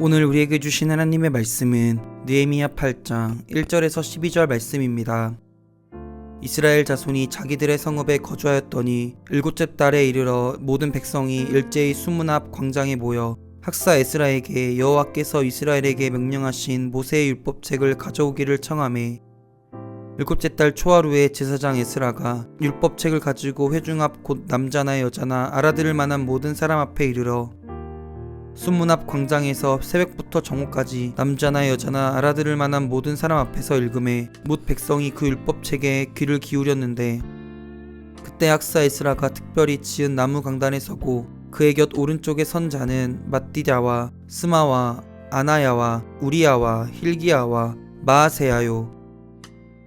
오늘 우리에게 주신 하나님의 말씀은 느헤미야 8장 1절에서 12절 말씀입니다. 이스라엘 자손이 자기들의 성읍에 거주하였더니 일곱째 달에 이르러 모든 백성이 일제히 수문 앞 광장에 모여 학사 에스라에게 여호와께서 이스라엘에게 명령하신 모세의 율법책을 가져오기를 청하매 일곱째 달 초하루에 제사장 에스라가 율법책을 가지고 회중 앞 곧 남자나 여자나 알아들을 만한 모든 사람 앞에 이르러 수문 앞 광장에서 새벽부터 정오까지 남자나 여자나 알아들을 만한 모든 사람 앞에서 읽음에 뭇 백성이 그 율법책에 귀를 기울였는데 그때 학사 에스라가 특별히 지은 나무 강단에 서고 그의 곁 오른쪽에 선 자는 mat디다와 스마와 아나야와 우리야와 힐기야와 마아세야요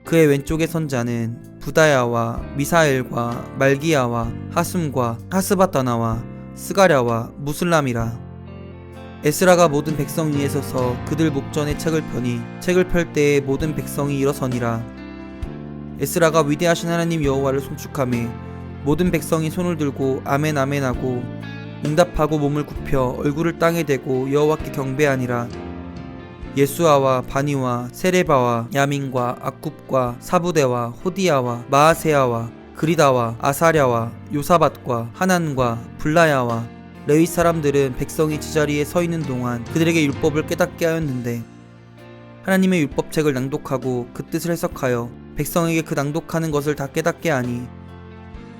그의 왼쪽에 선 자는 부다야와 미사엘과 말기야와 하숨과 하스바다나와 스가랴와 무슬람이라. 에스라가 모든 백성 위에 서서 그들 목전에 책을 펴니 책을 펼 때에 모든 백성이 일어서니라. 에스라가 위대하신 하나님 여호와를 송축하며 모든 백성이 손을 들고 아멘 아멘 하고 응답하고 몸을 굽혀 얼굴을 땅에 대고 여호와께 경배하니라. 예수아와 바니와 세레바와 야민과 악굽과 사부대와 호디야와 마아세야와 그리다와 아사랴와 요사밧과 하난과 블라야와 레위 사람들은 백성이 제자리에 서 있는 동안 그들에게 율법을 깨닫게 하였는데 하나님의 율법책을 낭독하고 그 뜻을 해석하여 백성에게 그 낭독하는 것을 다 깨닫게 하니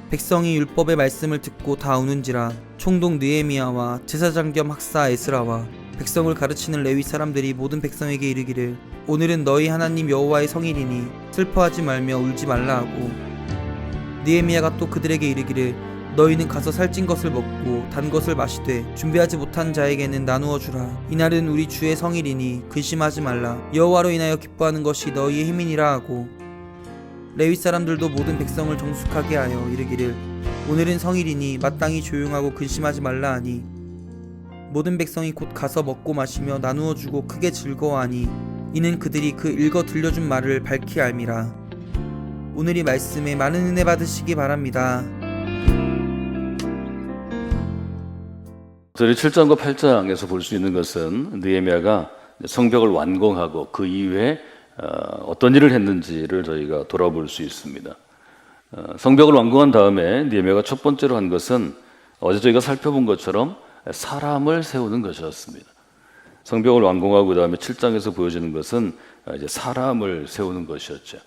백성이 율법의 말씀을 듣고 다 우는지라. 총독 느헤미야와 제사장 겸 학사 에스라와 백성을 가르치는 레위 사람들이 모든 백성에게 이르기를 오늘은 너희 하나님 여호와의 성일이니 슬퍼하지 말며 울지 말라 하고 느헤미야가 또 그들에게 이르기를 너희는 가서 살찐 것을 먹고 단 것을 마시되 준비하지 못한 자에게는 나누어 주라. 이날은 우리 주의 성일이니 근심하지 말라. 여호와로 인하여 기뻐하는 것이 너희의 힘이니라 하고 레위 사람들도 모든 백성을 정숙하게 하여 이르기를 오늘은 성일이니 마땅히 조용하고 근심하지 말라 하니 모든 백성이 곧 가서 먹고 마시며 나누어 주고 크게 즐거워하니 이는 그들이 그 읽어 들려준 말을 밝히 알미라. 오늘 이 말씀에 많은 은혜 받으시기 바랍니다. 저희 7장과 8장에서 볼 수 있는 것은 느헤미야가 성벽을 완공하고 그 이후에 어떤 일을 했는지를 저희가 돌아볼 수 있습니다. 성벽을 완공한 다음에 느헤미야가 첫 번째로 한 것은 어제 저희가 살펴본 것처럼 사람을 세우는 것이었습니다. 성벽을 완공하고 그다음에 7장에서 보여지는 것은 이제 사람을 세우는 것이었죠.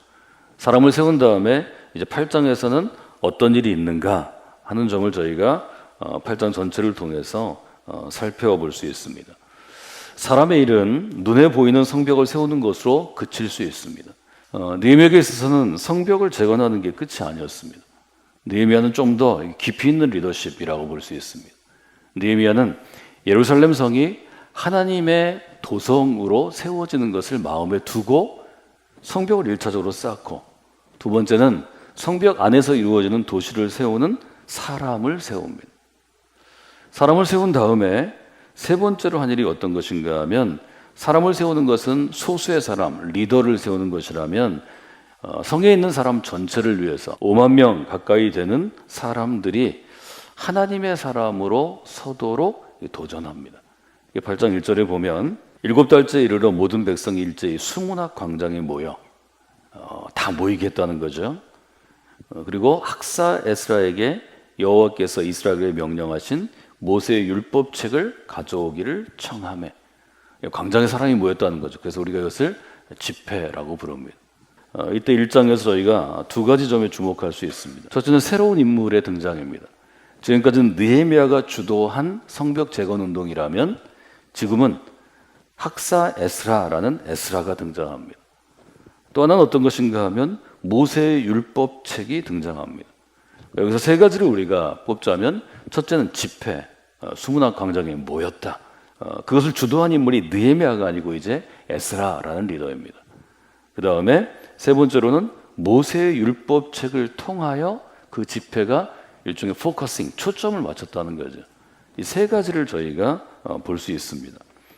사람을 세운 다음에 이제 8장에서는 어떤 일이 있는가 하는 점을 저희가 8장 전체를 통해서 살펴볼 수 있습니다. 사람의 일은 눈에 보이는 성벽을 세우는 것으로 그칠 수 있습니다. 느헤미야에게 있어서는 성벽을 재건하는 게 끝이 아니었습니다. 느헤미야는 좀 더 깊이 있는 리더십이라고 볼 수 있습니다. 느헤미야는 예루살렘 성이 하나님의 도성으로 세워지는 것을 마음에 두고 성벽을 1차적으로 쌓고, 두 번째는 성벽 안에서 이루어지는 도시를 세우는 사람을 세웁니다. 사람을 세운 다음에 세 번째로 한 일이 어떤 것인가 하면, 사람을 세우는 것은 소수의 사람, 리더를 세우는 것이라면 성에 있는 사람 전체를 위해서 5만 명 가까이 되는 사람들이 하나님의 사람으로 서도록 도전합니다. 8장 1절에 보면 7달째 이르러 모든 백성이 일제히 수문 앞 광장에 모여 다 모이겠다는 거죠. 그리고 학사 에스라에게 여호와께서 이스라엘에 명령하신 모세의 율법책을 가져오기를 청하매, 광장에 사람이 모였다는 거죠. 그래서 우리가 이것을 집회라고 부릅니다. 이때 1장에서 저희가 두 가지 점에 주목할 수 있습니다. 첫째는 새로운 인물의 등장입니다. 지금까지는 느헤미야가 주도한 성벽 재건 운동이라면 지금은 학사 에스라라는 에스라가 등장합니다. 또 하나는 어떤 것인가 하면 모세의 율법책이 등장합니다. 여기서 세 가지를 우리가 뽑자면, 첫째는 집회, 수문 앞 광장에 모였다. 그것을 주도한 인물이 느헤미야가 아니고 이제 에스라라는 리더입니다. 그 다음에 세 번째로는 모세의 율법책을 통하여 그 집회가 일종의 포커싱, 초점을 맞췄다는 거죠. 이 세 가지를 저희가 볼 수 있습니다.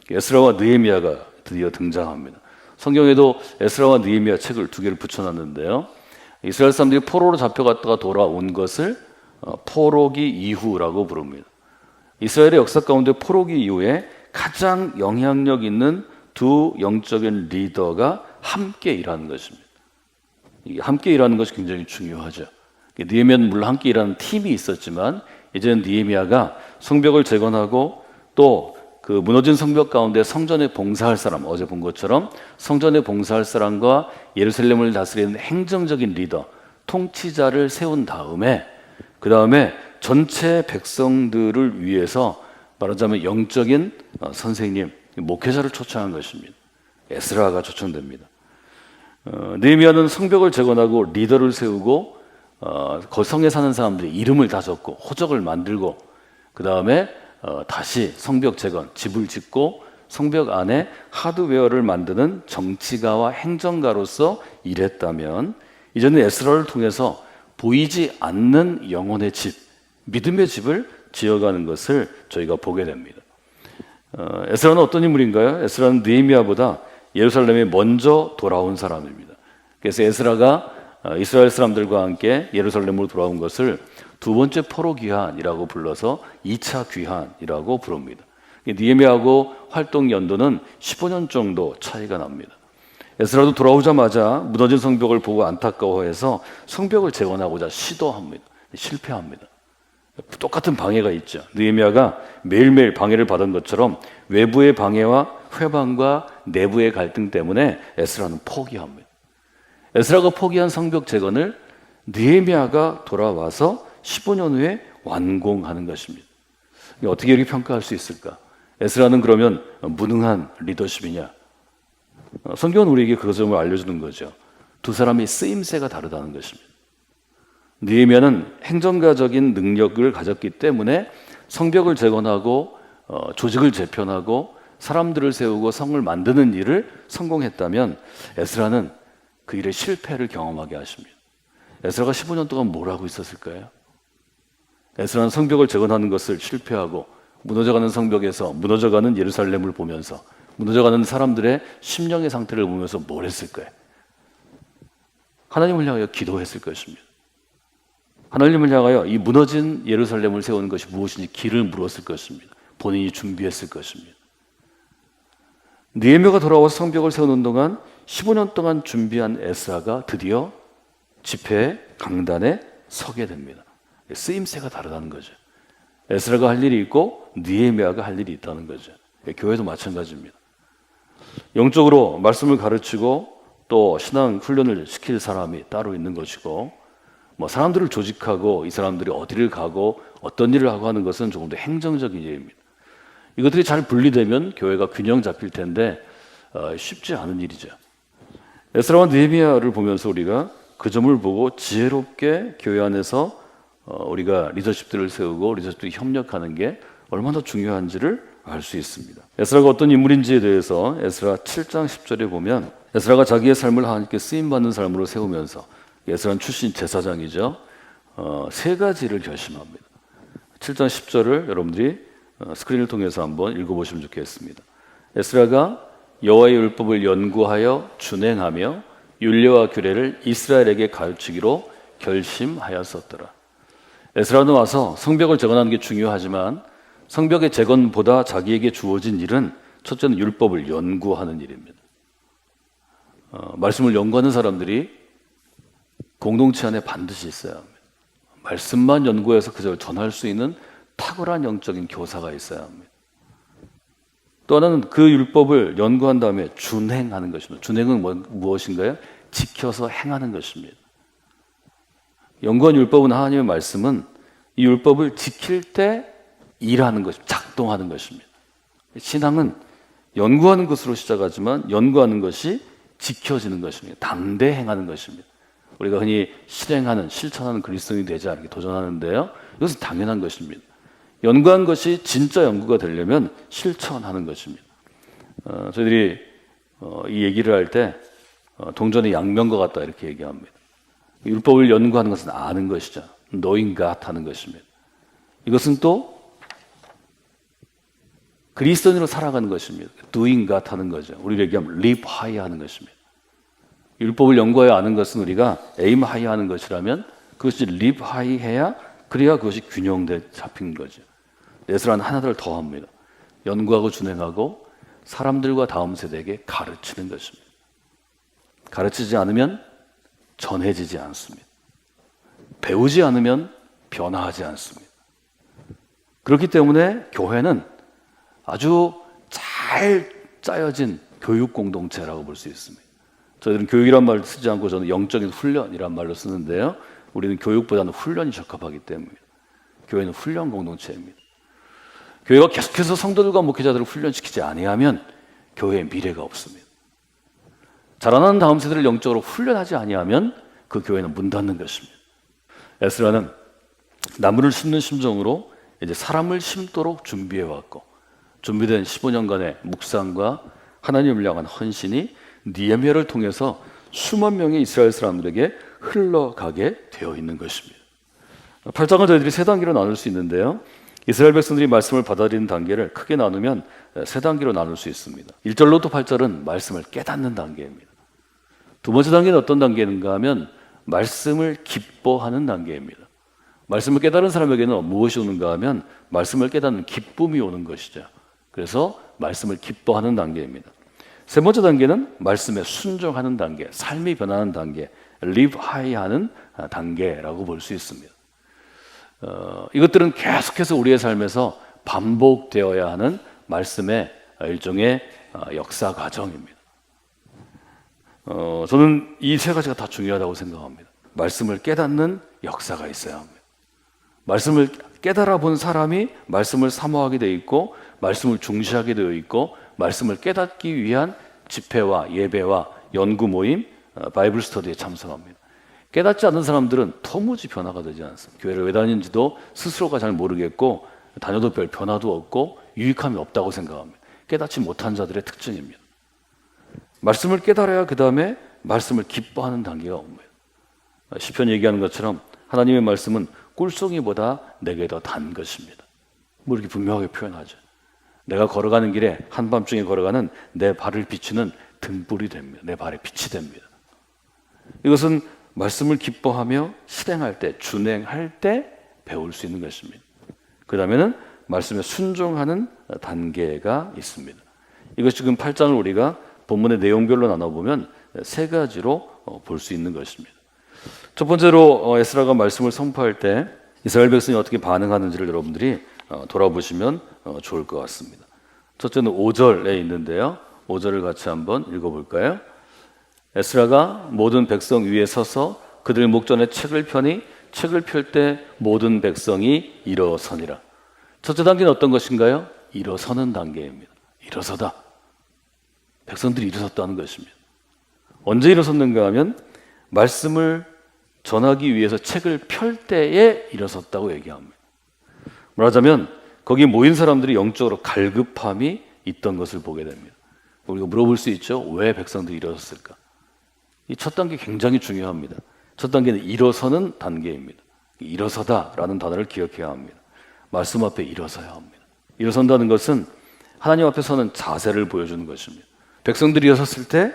에스라와 느헤미야가 드디어 등장합니다. 성경에도 에스라와 느헤미야 책을 두 개를 붙여놨는데요, 이스라엘 사람들이 포로로 잡혀갔다가 돌아온 것을 포로기 이후라고 부릅니다. 이스라엘의 역사 가운데 포로기 이후에 가장 영향력 있는 두 영적인 리더가 함께 일하는 것입니다. 이 함께 일하는 것이 굉장히 중요하죠. 느헤미야는 물론 함께 일하는 팀이 있었지만 이제는 느헤미야가 성벽을 재건하고 또 그 무너진 성벽 가운데 성전에 봉사할 사람, 어제 본 것처럼 성전에 봉사할 사람과 예루살렘을 다스리는 행정적인 리더, 통치자를 세운 다음에 그 다음에 전체 백성들을 위해서 말하자면 영적인 선생님, 목회자를 초청한 것입니다. 에스라가 초청됩니다. 느헤미야는 성벽을 재건하고 리더를 세우고 성에 사는 사람들의 이름을 다 적고 호적을 만들고 그 다음에 다시 성벽 재건, 집을 짓고 성벽 안에 하드웨어를 만드는 정치가와 행정가로서 일했다면 이제는 에스라를 통해서 보이지 않는 영혼의 집, 믿음의 집을 지어가는 것을 저희가 보게 됩니다. 에스라는 어떤 인물인가요? 에스라는 느헤미야보다 예루살렘에 먼저 돌아온 사람입니다. 그래서 에스라가 이스라엘 사람들과 함께 예루살렘으로 돌아온 것을 두 번째 포로 귀환이라고 불러서 2차 귀환이라고 부릅니다. 느헤미야하고 활동 연도는 15년 정도 차이가 납니다. 에스라도 돌아오자마자 무너진 성벽을 보고 안타까워해서 성벽을 재건하고자 시도합니다. 실패합니다. 똑같은 방해가 있죠. 느헤미야가 매일매일 방해를 받은 것처럼 외부의 방해와 회방과 내부의 갈등 때문에 에스라는 포기합니다. 에스라가 포기한 성벽 재건을 느헤미야가 돌아와서 15년 후에 완공하는 것입니다. 어떻게 이렇게 평가할 수 있을까? 에스라는 그러면 무능한 리더십이냐? 성경은 우리에게 그 점을 알려주는 거죠. 두 사람의 쓰임새가 다르다는 것입니다. 느헤미야는 행정가적인 능력을 가졌기 때문에 성벽을 재건하고 조직을 재편하고 사람들을 세우고 성을 만드는 일을 성공했다면 에스라는 그 일의 실패를 경험하게 하십니다. 에스라가 15년 동안 뭘 하고 있었을까요? 에스라는 성벽을 재건하는 것을 실패하고 무너져가는 성벽에서 무너져가는 예루살렘을 보면서 무너져가는 사람들의 심령의 상태를 보면서 뭘 했을까요? 하나님을 향하여 기도했을 것입니다. 하나님을 향하여 이 무너진 예루살렘을 세우는 것이 무엇인지 길을 물었을 것입니다. 본인이 준비했을 것입니다. 느헤미야가 돌아와서 성벽을 세우는 동안 15년 동안 준비한 에스라가 드디어 집회 강단에 서게 됩니다. 쓰임새가 다르다는 거죠. 에스라가 할 일이 있고 느헤미야가 할 일이 있다는 거죠. 교회도 마찬가지입니다. 영적으로 말씀을 가르치고 또 신앙 훈련을 시킬 사람이 따로 있는 것이고 사람들을 조직하고 이 사람들이 어디를 가고 어떤 일을 하고 하는 것은 조금 더 행정적인 일입니다. 이것들이 잘 분리되면 교회가 균형 잡힐 텐데 쉽지 않은 일이죠. 에스라와 느헤미야를 보면서 우리가 그 점을 보고 지혜롭게 교회 안에서 우리가 리더십들을 세우고 리더십들이 협력하는 게 얼마나 중요한지를 알 수 있습니다. 에스라가 어떤 인물인지에 대해서 에스라 7장 10절에 보면 에스라가 자기의 삶을 하나님께 쓰임받는 삶으로 세우면서 에스라는 출신 제사장이죠. 세 가지를 결심합니다. 7장 10절을 여러분들이 스크린을 통해서 한번 읽어보시면 좋겠습니다. 에스라가 여호와의 율법을 연구하여 준행하며 율례와 규례를 이스라엘에게 가르치기로 결심하였었더라. 에스라는 와서 성벽을 재건하는 게 중요하지만 성벽의 재건보다 자기에게 주어진 일은 첫째는 율법을 연구하는 일입니다. 말씀을 연구하는 사람들이 공동체 안에 반드시 있어야 합니다. 말씀만 연구해서 그저 전할 수 있는 탁월한 영적인 교사가 있어야 합니다. 또 하나는 그 율법을 연구한 다음에 준행하는 것입니다. 준행은 무엇인가요? 지켜서 행하는 것입니다. 연구한 율법은 하나님의 말씀은 이 율법을 지킬 때 일하는 것입니다. 작동하는 것입니다. 신앙은 연구하는 것으로 시작하지만 연구하는 것이 지켜지는 것입니다. 담대 행하는 것입니다. 우리가 흔히 실행하는, 실천하는 그리스도인이 되지 않게 도전하는데요. 이것은 당연한 것입니다. 연구한 것이 진짜 연구가 되려면 실천하는 것입니다. 저희들이 이 얘기를 할 때 동전의 양면과 같다 이렇게 얘기합니다. 율법을 연구하는 것은 아는 것이죠. knowing God 하는 것입니다. 이것은 또 그리스도인으로 살아가는 것입니다. doing God 하는 거죠. 우리를 얘기하면 live high 하는 것입니다. 율법을 연구하여 아는 것은 우리가 aim high 하는 것이라면 그것이 live high 해야 그래야 그것이 균형돼 잡힌 거죠. 에스라는 하나를 더 합니다. 연구하고 준행하고 사람들과 다음 세대에게 가르치는 것입니다. 가르치지 않으면 전해지지 않습니다. 배우지 않으면 변화하지 않습니다. 그렇기 때문에 교회는 아주 잘 짜여진 교육 공동체라고 볼 수 있습니다. 저희들은 교육이란 말을 쓰지 않고 저는 영적인 훈련이란 말로 쓰는데요. 우리는 교육보다는 훈련이 적합하기 때문입니다. 교회는 훈련 공동체입니다. 교회가 계속해서 성도들과 목회자들을 훈련시키지 아니하면 교회에 미래가 없습니다. 자라나는 다음 세대를 영적으로 훈련하지 아니하면 그 교회는 문 닫는 것입니다. 에스라는 나무를 심는 심정으로 이제 사람을 심도록 준비해왔고 준비된 15년간의 묵상과 하나님을 향한 헌신이 느헤미야를 통해서 수만 명의 이스라엘 사람들에게 흘러가게 되어 있는 것입니다. 8장을 저희들이 세 단계로 나눌 수 있는데요. 이스라엘 백성들이 말씀을 받아들이는 단계를 크게 나누면 세 단계로 나눌 수 있습니다. 1절로부터 8절은 말씀을 깨닫는 단계입니다. 두 번째 단계는 어떤 단계인가 하면 말씀을 기뻐하는 단계입니다. 말씀을 깨달은 사람에게는 무엇이 오는가 하면 말씀을 깨닫는 기쁨이 오는 것이죠. 그래서 말씀을 기뻐하는 단계입니다. 세 번째 단계는 말씀에 순종하는 단계, 삶이 변하는 단계, live high 하는 단계라고 볼 수 있습니다. 이것들은 계속해서 우리의 삶에서 반복되어야 하는 말씀의 일종의 역사 과정입니다. 저는 이 세 가지가 다 중요하다고 생각합니다. 말씀을 깨닫는 역사가 있어야 합니다. 말씀을 깨달아 본 사람이 말씀을 사모하게 되어 있고 말씀을 중시하게 되어 있고 말씀을 깨닫기 위한 집회와 예배와 연구 모임, 바이블 스터디에 참석합니다. 깨닫지 않는 사람들은 도무지 변화가 되지 않습니다. 교회를 왜 다니는지도 스스로가 잘 모르겠고 다녀도 별 변화도 없고 유익함이 없다고 생각합니다. 깨닫지 못한 자들의 특징입니다. 말씀을 깨달아야 그 다음에 말씀을 기뻐하는 단계가 옵니다. 시편 얘기하는 것처럼 하나님의 말씀은 꿀송이보다 내게 더 단 것입니다. 뭐 이렇게 분명하게 표현하죠. 내가 걸어가는 길에 한밤중에 걸어가는 내 발을 비추는 등불이 됩니다. 내 발에 빛이 됩니다. 이것은 말씀을 기뻐하며 실행할 때, 준행할 때 배울 수 있는 것입니다. 그 다음에는 말씀에 순종하는 단계가 있습니다. 이것이 지금 8장을 우리가 본문의 내용별로 나눠보면 세 가지로 볼 수 있는 것입니다. 첫 번째로 에스라가 말씀을 선포할 때 이스라엘 백성이 어떻게 반응하는지를 여러분들이 돌아보시면 좋을 것 같습니다. 첫째는 5절에 있는데요. 5절을 같이 한번 읽어볼까요? 에스라가 모든 백성 위에 서서 그들 목전에 책을 펴니 책을 펼 때 모든 백성이 일어서니라. 첫째 단계는 어떤 것인가요? 일어서는 단계입니다. 일어서다. 백성들이 일어섰다는 것입니다. 언제 일어섰는가 하면 말씀을 전하기 위해서 책을 펼 때에 일어섰다고 얘기합니다. 말하자면 거기 모인 사람들이 영적으로 갈급함이 있던 것을 보게 됩니다. 우리가 물어볼 수 있죠. 왜 백성들이 일어섰을까? 이 첫 단계 굉장히 중요합니다. 첫 단계는 일어서는 단계입니다. 일어서다라는 단어를 기억해야 합니다. 말씀 앞에 일어서야 합니다. 일어선다는 것은 하나님 앞에 서는 자세를 보여주는 것입니다. 백성들이 일어섰을 때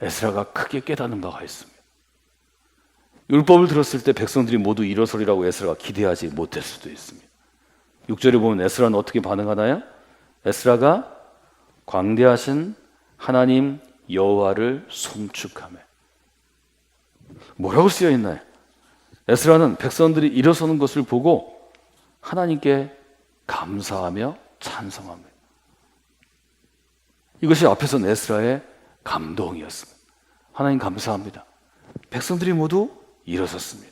에스라가 크게 깨닫는 바가 있습니다. 율법을 들었을 때 백성들이 모두 일어서리라고 에스라가 기대하지 못할 수도 있습니다. 6절에 보면 에스라는 어떻게 반응하나요? 에스라가 광대하신 하나님 여호와를 송축하며. 뭐라고 쓰여 있나요? 에스라는 백성들이 일어서는 것을 보고 하나님께 감사하며 찬송합니다. 이것이 앞에서 에스라의 감동이었습니다. 하나님 감사합니다. 백성들이 모두 일어섰습니다.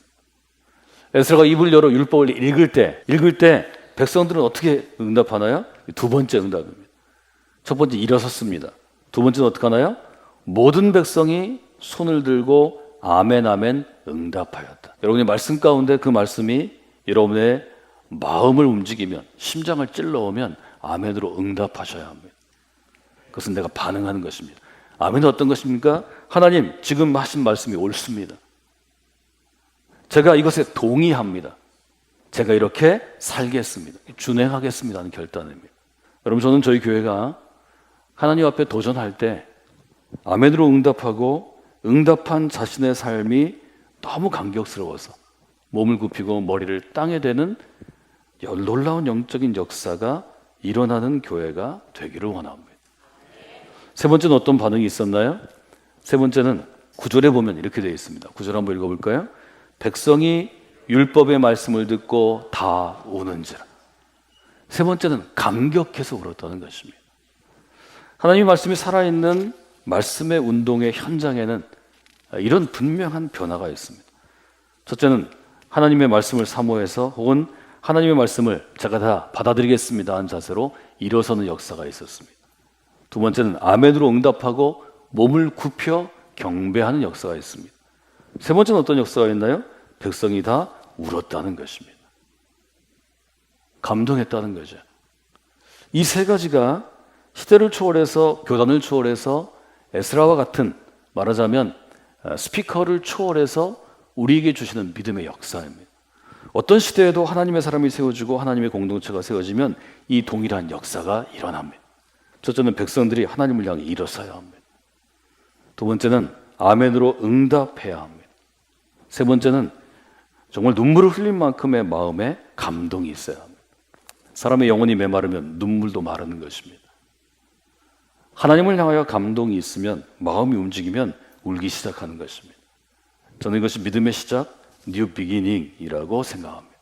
에스라가 입을 열어 율법을 읽을 때 백성들은 어떻게 응답하나요? 두 번째 응답입니다. 첫 번째 일어섰습니다. 두 번째는 어떻게 하나요? 모든 백성이 손을 들고 아멘 아멘 응답하였다. 여러분의 말씀 가운데 그 말씀이 여러분의 마음을 움직이면, 심장을 찔러오면 아멘으로 응답하셔야 합니다. 그것은 내가 반응하는 것입니다. 아멘은 어떤 것입니까? 하나님, 지금 하신 말씀이 옳습니다. 제가 이것에 동의합니다. 제가 이렇게 살겠습니다. 준행하겠습니다 하는 결단입니다. 여러분, 저는 저희 교회가 하나님 앞에 도전할 때 아멘으로 응답하고 응답한 자신의 삶이 너무 감격스러워서 몸을 굽히고 머리를 땅에 대는 놀라운 영적인 역사가 일어나는 교회가 되기를 원합니다. 세 번째는 어떤 반응이 있었나요? 세 번째는 9절에 보면 이렇게 되어 있습니다. 9절 한번 읽어볼까요? 백성이 율법의 말씀을 듣고 다 우는지라. 세 번째는 감격해서 울었다는 것입니다. 하나님의 말씀이 살아있는 말씀의 운동의 현장에는 이런 분명한 변화가 있습니다. 첫째는 하나님의 말씀을 사모해서 혹은 하나님의 말씀을 제가 다 받아들이겠습니다 한 자세로 일어서는 역사가 있었습니다. 두 번째는 아멘으로 응답하고 몸을 굽혀 경배하는 역사가 있습니다. 세 번째는 어떤 역사가 있나요? 백성이 다 울었다는 것입니다. 감동했다는 거죠. 이 세 가지가 시대를 초월해서 교단을 초월해서 에스라와 같은 말하자면 스피커를 초월해서 우리에게 주시는 믿음의 역사입니다. 어떤 시대에도 하나님의 사람이 세워지고 하나님의 공동체가 세워지면 이 동일한 역사가 일어납니다. 첫째는 백성들이 하나님을 향해 일어서야 합니다. 두 번째는 아멘으로 응답해야 합니다. 세 번째는 정말 눈물을 흘린 만큼의 마음에 감동이 있어야 합니다. 사람의 영혼이 메마르면 눈물도 마르는 것입니다. 하나님을 향하여 감동이 있으면 마음이 움직이면 울기 시작하는 것입니다. 저는 이것이 믿음의 시작, 뉴 비기닝이라고 생각합니다.